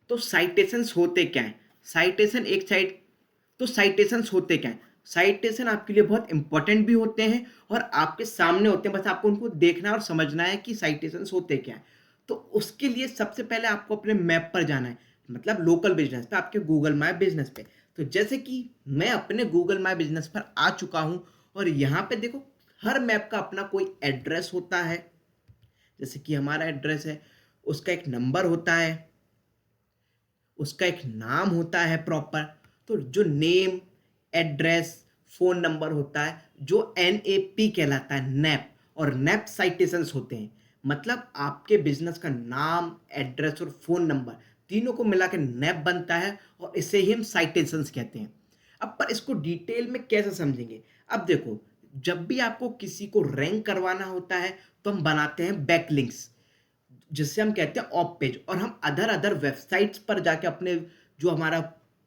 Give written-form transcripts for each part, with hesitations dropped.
तो साइटेशंस होते क्या हैं? साइटेशन एक साइड तो साइटेशंस होते क्या हैं? साइटेशन आपके लिए बहुत इंपॉर्टेंट भी होते हैं और आपके सामने होते हैं, बस आपको उनको देखना और समझना है कि साइटेशंस होते क्या हैं। तो उसके लिए सबसे पहले आपको अपने मैप पर जाना है, मतलब लोकल बिजनेस पे, आपके गूगल माय बिजनेस पे। तो जैसे कि मैं अपने गूगल माय बिजनेस पर आ चुका हूँ और यहाँ पे देखो, हर मैप का अपना कोई एड्रेस होता है। जैसे कि हमारा एड्रेस है, उसका एक नंबर होता है, उसका एक नाम होता है प्रॉपर। तो जो नेम, एड्रेस, फोन नंबर होता है, जो NAP कहलाता है, नैप, और नैप साइटेशंस होते हैं। मतलब आपके बिजनेस का नाम, एड्रेस और फोन नंबर तीनों को मिला के नैप बनता है और इसे ही हम साइटेशंस कहते हैं। अब पर इसको डिटेल में कैसे समझेंगे? अब देखो, जब भी आपको किसी को रैंक करवाना होता है तो हम बनाते हैं बैकलिंक्स, जिससे हम कहते हैं ऑफ पेज, और हम अदर अदर वेबसाइट्स पर जाके अपने, जो हमारा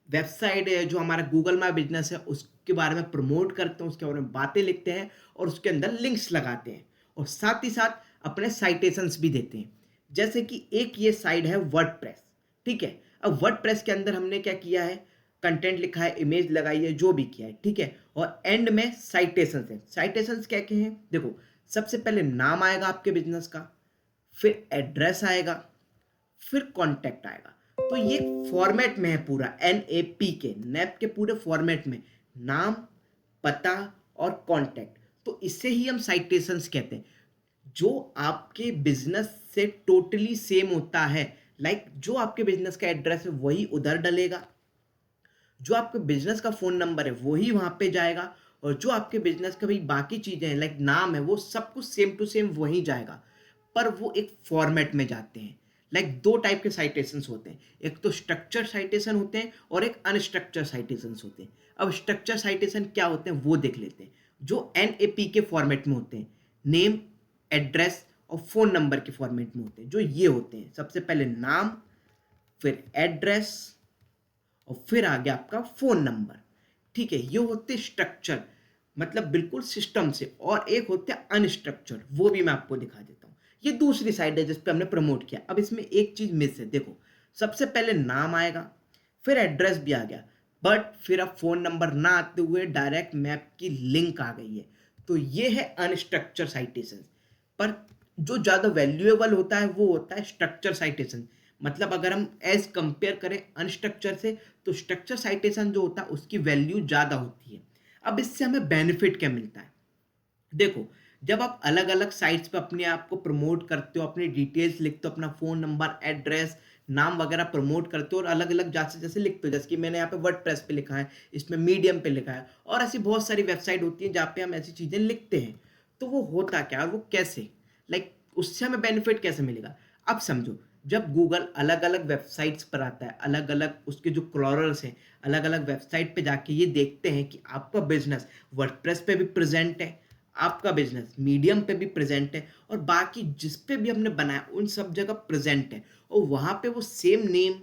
वेबसाइट है, जो हमारा गूगल माय बिजनेस है, उसके बारे में प्रमोट करते हैं, उसके बारे में बातें लिखते हैं और उसके अंदर लिंक्स लगाते हैं और साथ ही साथ अपने साइटेशंस भी देते हैं। जैसे कि एक ये साइट है वर्डप्रेस, ठीक है। अब वर्डप्रेस के अंदर हमने क्या किया है, कंटेंट लिखा है, इमेज लगाई है, जो भी किया है, ठीक है। और एंड में साइटेशंस है। साइटेशंस क्या क्या हैं? देखो, सबसे पहले नाम आएगा आपके बिजनेस का, फिर एड्रेस आएगा, फिर कॉन्टैक्ट आएगा। तो ये फॉर्मेट में है पूरा, NAP के, नैप के पूरे फॉर्मेट में, नाम, पता और कॉन्टैक्ट। तो इसे ही हम साइटेशंस कहते हैं, जो आपके बिजनेस से टोटली सेम होता है। लाइक जो आपके बिजनेस का एड्रेस है वही उधर डलेगा, जो आपके बिजनेस का फोन नंबर है वही वहां पे जाएगा, और जो आपके बिजनेस का भी बाकी चीजें हैं, लाइक नाम है, वो सब कुछ सेम टू सेम वही जाएगा, पर वो एक फॉर्मेट में जाते हैं। लाइक दो टाइप के साइटेशंस होते हैं, एक तो स्ट्रक्चर साइटेशन होते हैं और एक अनस्ट्रक्चर साइटेशंस होते हैं। अब स्ट्रक्चर साइटेशन क्या होते हैं वो देख लेते हैं, जो NAP के फॉर्मेट में होते हैं, नेम, एड्रेस और फोन नंबर के फॉर्मेट में होते हैं। जो ये होते हैं, सबसे पहले नाम, फिर एड्रेस और फिर आ गया आपका फोन नंबर, ठीक है। ये होते स्ट्रक्चर, मतलब बिल्कुल सिस्टम से। और एक होते हैं अनस्ट्रक्चर, वो भी मैं आपको दिखा देता हूँ। ये दूसरी साइड है जिस पे हमने प्रमोट किया। अब इसमें एक चीज मिस है, देखो, सबसे पहले नाम आएगा, फिर एड्रेस भी आ गया, बट फिर अब फोन नंबर ना आते हुए डायरेक्ट मैप की लिंक आ गई है। तो ये है अनस्ट्रक्चर साइटेशन। पर जो ज्यादा वैल्यूएबल होता है वो होता है स्ट्रक्चर साइटेशन। मतलब अगर हम एज कंपेयर करें अनस्ट्रक्चर से, तो स्ट्रक्चर साइटेशन जो होता है उसकी वैल्यू ज्यादा होती है। अब इससे हमें बेनिफिट क्या मिलता है? देखो, जब आप अलग अलग साइट्स पे अपने आप को प्रमोट करते हो, अपनी डिटेल्स लिखते हो, अपना फोन नंबर, एड्रेस, नाम वगैरह प्रमोट करते हो और अलग अलग जैसे जैसे लिखते हो, जैसे कि मैंने यहाँ पे वर्डप्रेस पे लिखा है, इसमें मीडियम पे लिखा है, और ऐसी बहुत सारी वेबसाइट होती है जहाँ पे हम ऐसी चीजें लिखते हैं। तो वो होता क्या और वो कैसे, लाइक उससे हमें बेनिफिट कैसे मिलेगा? अब समझो, जब गूगल अलग अलग वेबसाइट्स पर आता है, अलग अलग उसके जो क्रॉलर्स हैं, अलग अलग वेबसाइट पे जाके ये देखते हैं कि आपका बिजनेस वर्डप्रेस पे भी प्रेजेंट है, आपका बिजनेस मीडियम पे भी प्रेजेंट है, और बाकी जिस पे भी हमने बनाया उन सब जगह प्रेजेंट है, और वहां पे वो same name,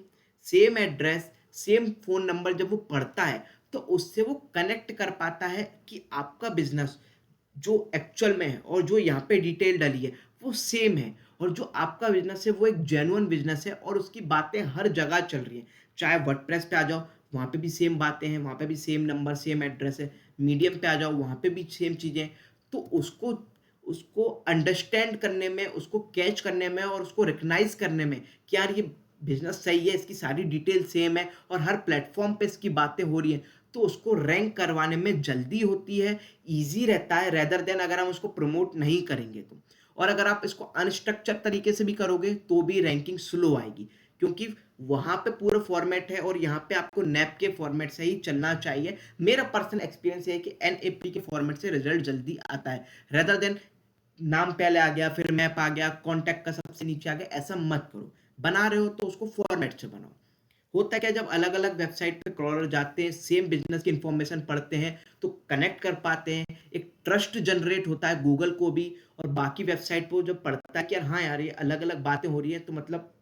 same address, same phone number जब वो पढ़ता है, तो उससे वो कनेक्ट कर पाता है कि आपका बिजनेस जो एक्चुअल में है और जो यहाँ पे डिटेल डली है वो सेम है, और जो आपका बिजनेस है वो एक जेन्युइन बिजनेस है और उसकी बातें हर जगह चल रही हैं। चाहे वर्डप्रेस पे आ जाओ, वहाँ पे भी सेम बातें हैं, वहाँ पे भी सेम नंबर, सेम एड्रेस है। मीडियम पे आ जाओ, वहाँ पे भी सेम चीज़ें हैं। तो उसको उसको अंडरस्टैंड करने में, उसको कैच करने में और उसको रिकग्नाइज करने में कि यार ये बिजनेस सही है, इसकी सारी डिटेल सेम है और हर प्लेटफॉर्म पे इसकी बातें हो रही हैं, तो उसको रैंक करवाने में जल्दी होती है, ईजी रहता है, रेदर देन अगर हम उसको प्रमोट नहीं करेंगे तो। और अगर आप इसको अनस्ट्रक्चर तरीके से भी करोगे तो भी रैंकिंग स्लो आएगी, क्योंकि वहां पे पूरा फॉर्मेट है और यहाँ पे आपको नैप के फॉर्मेट से ही चलना चाहिए। मेरा पर्सनल एक्सपीरियंस है कि NAP के फॉर्मेट से रिजल्ट जल्दी आता है, रेदर देन नाम पहले आ गया, फिर मैप आ गया, कॉन्टैक्ट का सबसे नीचे आ गया। ऐसा मत करो, बना रहे हो तो उसको फॉर्मेट से बनाओ। होता क्या, जब अलग अलग वेबसाइट पे क्रॉलर जाते हैं, सेम बिजनेस की इंफॉर्मेशन पढ़ते हैं, तो कनेक्ट कर पाते हैं, एक ट्रस्ट जनरेट होता है गूगल को भी और बाकी वेबसाइट को जब पढ़ता है कि यार हाँ यार ये अलग अलग बातें हो रही है, तो मतलब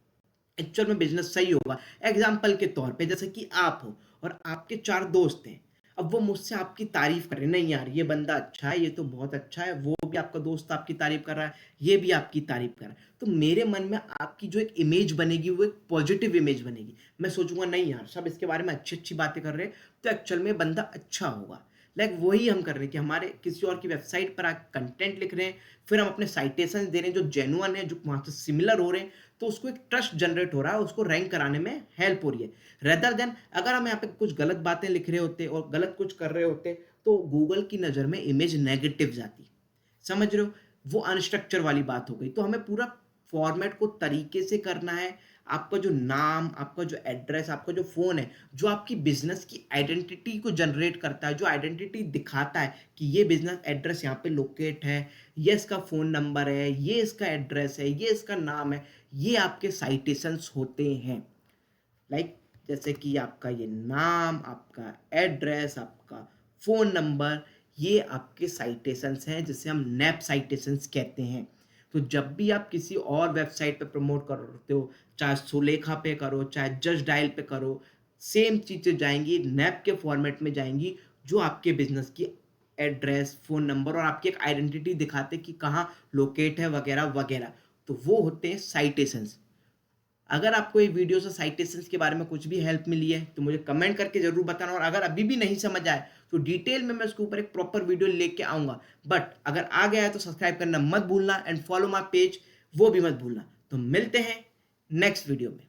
एक्चुअल में बिजनेस सही होगा। एग्जाम्पल के तौर पे, जैसे कि आप हो और आपके चार दोस्त हैं, अब वो मुझसे आपकी तारीफ कर रहे हैं, नहीं यार ये बंदा अच्छा है, ये तो बहुत अच्छा है, वो भी आपका दोस्त आपकी तारीफ कर रहा है, ये भी आपकी तारीफ कर रहा है, तो मेरे मन में आपकी जो एक इमेज बनेगी वो एक पॉजिटिव इमेज बनेगी। मैं सोचूंगा नहीं यार सब इसके बारे में अच्छी अच्छी बातें कर रहे हैं, तो एक्चुअल में बंदा अच्छा होगा। लाइक वही हम कर रहे हैं कि हमारे किसी और की वेबसाइट पर आकर कंटेंट लिख रहे हैं, फिर हम अपने साइटेशन दे रहे हैं जो जेन्युइन है, जो वहाँ से सिमिलर हो रहे हैं, तो उसको एक ट्रस्ट जनरेट हो रहा है, उसको रैंक कराने में हेल्प हो रही है। रेदर देन अगर हम यहाँ पे कुछ गलत बातें लिख रहे होते और गलत कुछ कर रहे होते, तो गूगल की नज़र में इमेज नेगेटिव जाती। समझ रहे हो? वो अनस्ट्रक्चर वाली बात हो गई। तो हमें पूरा फॉर्मेट को तरीके से करना है। आपका जो नाम, आपका जो एड्रेस, आपका जो फ़ोन है, जो आपकी बिज़नेस की आइडेंटिटी को जनरेट करता है, जो आइडेंटिटी दिखाता है कि ये बिज़नेस एड्रेस यहाँ पे लोकेट है, ये इसका फ़ोन नंबर है, ये इसका एड्रेस है, ये इसका नाम है, ये आपके साइटेशंस होते हैं। लाइक जैसे कि आपका ये नाम, आपका एड्रेस, आपका फ़ोन नंबर, ये आपके साइटेशंस हैं जिसे हम नैप साइटेशंस कहते हैं। तो जब भी आप किसी और वेबसाइट पे प्रमोट करते हो, चाहे सुलेखा पे करो, चाहे जस्ट डायल पे करो, सेम चीज़ें जाएँगी, नैप के फॉर्मेट में जाएँगी, जो आपके बिज़नेस की एड्रेस, फ़ोन नंबर और आपकी एक आइडेंटिटी दिखाते हैं कि कहाँ लोकेट है वगैरह, वगैरह। तो वो होते हैं साइटेशंस। अगर आपको ये वीडियो से साइटेशंस के बारे में कुछ भी हेल्प मिली है तो मुझे कमेंट करके जरूर बताना, और अगर अभी भी नहीं समझ आए तो डिटेल में मैं उसके ऊपर एक प्रॉपर वीडियो लेके आऊंगा। बट अगर आ गया है तो सब्सक्राइब करना मत भूलना एंड फॉलो माय पेज, वो भी मत भूलना। तो मिलते हैं नेक्स्ट वीडियो में।